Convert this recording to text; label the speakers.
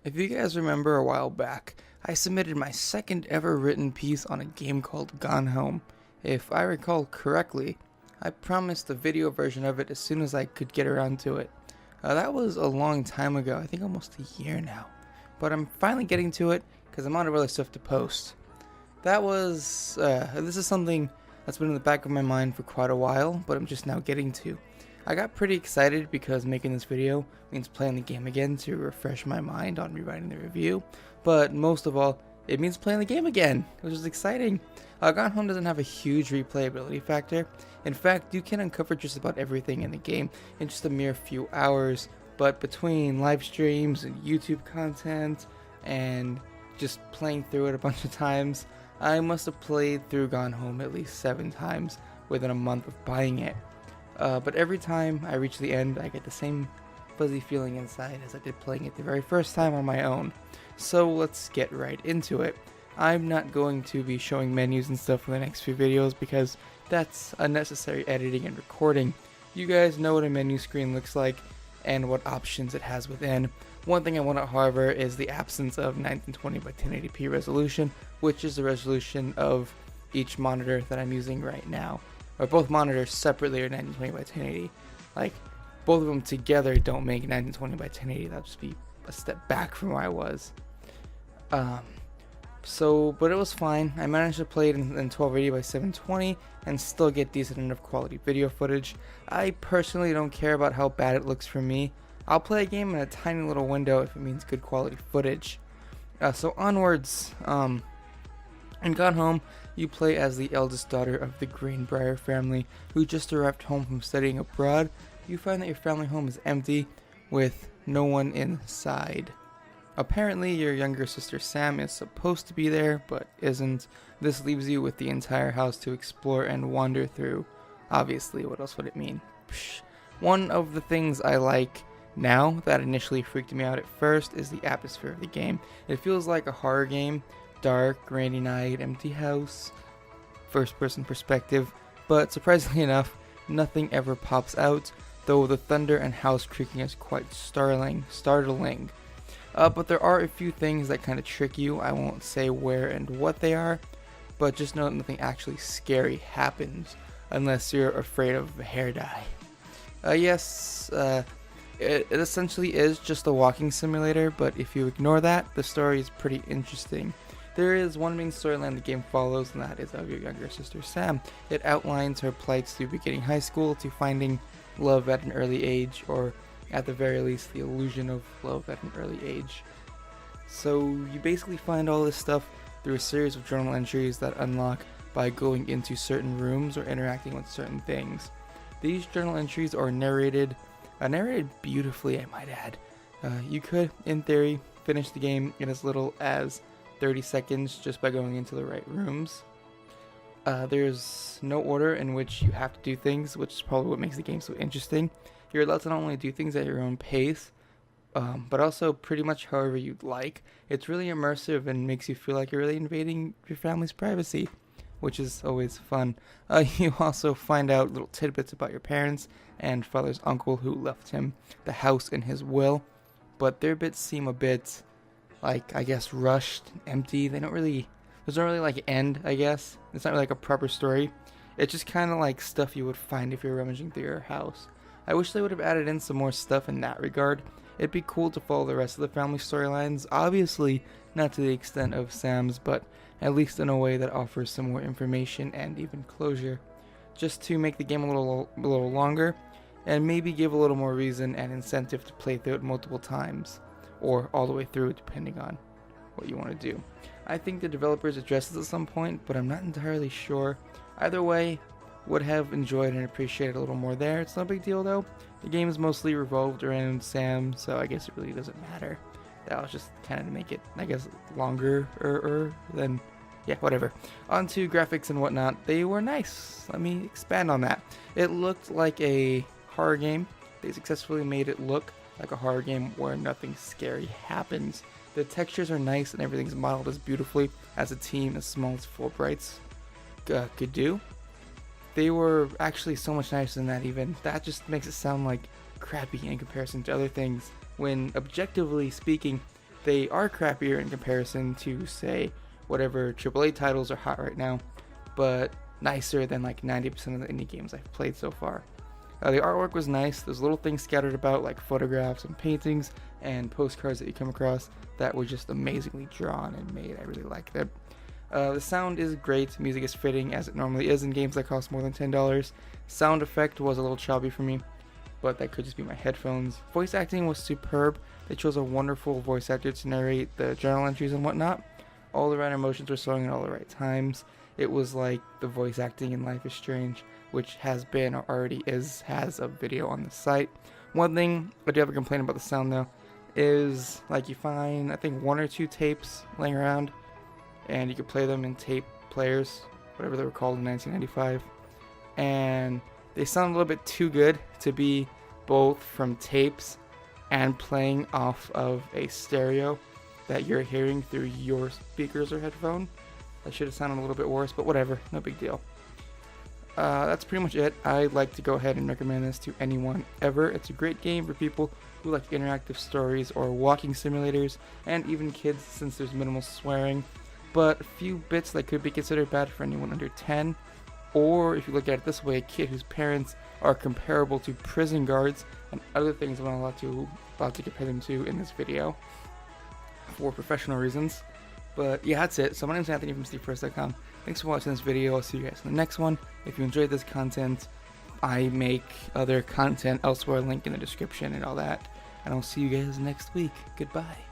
Speaker 1: If you guys remember a while back, I submitted my second ever written piece on a game called Gone Home. If I recall correctly, I promised a video version of it as soon as I could get around to it. That was a long time ago, I think almost a year now. But I'm finally getting to it because I'm out of other stuff to post. This is something that's been in the back of my mind for quite a while, but I'm just now getting to. I got pretty excited because making this video means playing the game again to refresh my mind on rewriting the review, but most of all, it means playing the game again, which is exciting. Gone Home doesn't have a huge replayability factor. In fact, you can uncover just about everything in the game in just a mere few hours, but between live streams and YouTube content and just playing through it a bunch of times, I must have played through Gone Home at least 7 times within a month of buying it. But every time I reach the end, I get the same fuzzy feeling inside as I did playing it the very first time on my own. So let's get right into it. I'm not going to be showing menus and stuff in the next few videos because that's unnecessary editing and recording. You guys know what a menu screen looks like and what options it has within. One thing I want out, however, is the absence of 1920 by 1080p resolution, which is the resolution of each monitor that I'm using right now. Or both monitors separately are 1920 by 1080. Like, both of them together don't make 1920 by 1080. That'd just be a step back from where I was. But it was fine. I managed to play it in 1280 by 720 and still get decent enough quality video footage. I personally don't care about how bad it looks for me. I'll play a game in a tiny little window if it means good quality footage. So onwards, in Gone Home, you play as the eldest daughter of the Greenbrier family who just arrived home from studying abroad. You find that your family home is empty with no one inside. Apparently, your younger sister Sam is supposed to be there, but isn't. This leaves you with the entire house to explore and wander through. Obviously, what else would it mean? Psh. One of the things I like now that initially freaked me out at first is the atmosphere of the game. It feels like a horror game. Dark, rainy night, empty house, first person perspective, but surprisingly enough, nothing ever pops out, though the thunder and house creaking is quite startling. But there are a few things that kind of trick you. I won't say where and what they are, but just know that nothing actually scary happens unless you're afraid of a hair dye. It essentially is just a walking simulator, but if you ignore that, the story is pretty interesting. There is one main storyline the game follows, and that is of your younger sister Sam. It outlines her plights through beginning high school to finding love at an early age, or at the very least, the illusion of love at an early age. So you basically find all this stuff through a series of journal entries that unlock by going into certain rooms or interacting with certain things. These journal entries are narrated beautifully, I might add. You could, in theory, finish the game in as little as 30 seconds just by going into the right rooms. There's no order in which you have to do things, which is probably what makes the game so interesting. You're allowed to not only do things at your own pace, but also pretty much however you'd like. It's really immersive and makes you feel like you're really invading your family's privacy, which is always fun. You also find out little tidbits about your parents and father's uncle who left him the house in his will, but their bits seem a bit, like, I guess, rushed, empty. There's not really like end, I guess. It's not really like a proper story. It's just kind of like stuff you would find if you're rummaging through your house. I wish they would have added in some more stuff in that regard. It'd be cool to follow the rest of the family storylines, obviously not to the extent of Sam's, but at least in a way that offers some more information and even closure, just to make the game a little longer, and maybe give a little more reason and incentive to play through it multiple times, or all the way through, depending on what you want to do. I think the developers address this at some point, but I'm not entirely sure. Either way, would have enjoyed and appreciated a little more there. It's not a big deal though. The game is mostly revolved around Sam, so I guess it really doesn't matter. That was just kind of to make it, I guess, longer than, yeah, whatever. On to graphics and whatnot. They were nice. Let me expand on that. It looked like a horror game. They successfully made it look like a horror game where nothing scary happens. The textures are nice and everything's modeled as beautifully as a team as small as Fulbrights could do. They were actually so much nicer than that even. That just makes it sound like crappy in comparison to other things, when objectively speaking, They are crappier in comparison to, say, whatever AAA titles are hot right now, but nicer than like 90% of the indie games I've played so far. The artwork was nice. There's little things scattered about like photographs and paintings and postcards that you come across that were just amazingly drawn and made. I really liked it. The sound is great. Music is fitting as it normally is in games that cost more than $10. Sound effect was a little choppy for me, but that could just be my headphones. Voice acting was superb. They chose a wonderful voice actor to narrate the journal entries and whatnot. All the right emotions were showing at all the right times. It was like the voice acting in Life is Strange, which has been or already has a video on the site. One thing I do have a complaint about the sound though is like you find I think 1 or 2 tapes laying around and you could play them in tape players, whatever they were called in 1995, and they sound a little bit too good to be both from tapes and playing off of a stereo that you're hearing through your speakers or headphone. That should have sounded a little bit worse, but whatever, no big deal. That's pretty much it. I'd like to go ahead and recommend this to anyone ever. It's a great game for people who like interactive stories or walking simulators, and even kids since there's minimal swearing, but a few bits that could be considered bad for anyone under 10, or if you look at it this way, a kid whose parents are comparable to prison guards and other things I'm not allowed to compare them to in this video for professional reasons. But yeah, that's it. So my name's Anthony from SteveFirst.com. Thanks for watching this video. I'll see you guys in the next one. If you enjoyed this content, I make other content elsewhere, link in the description and all that. And I'll see you guys next week. Goodbye.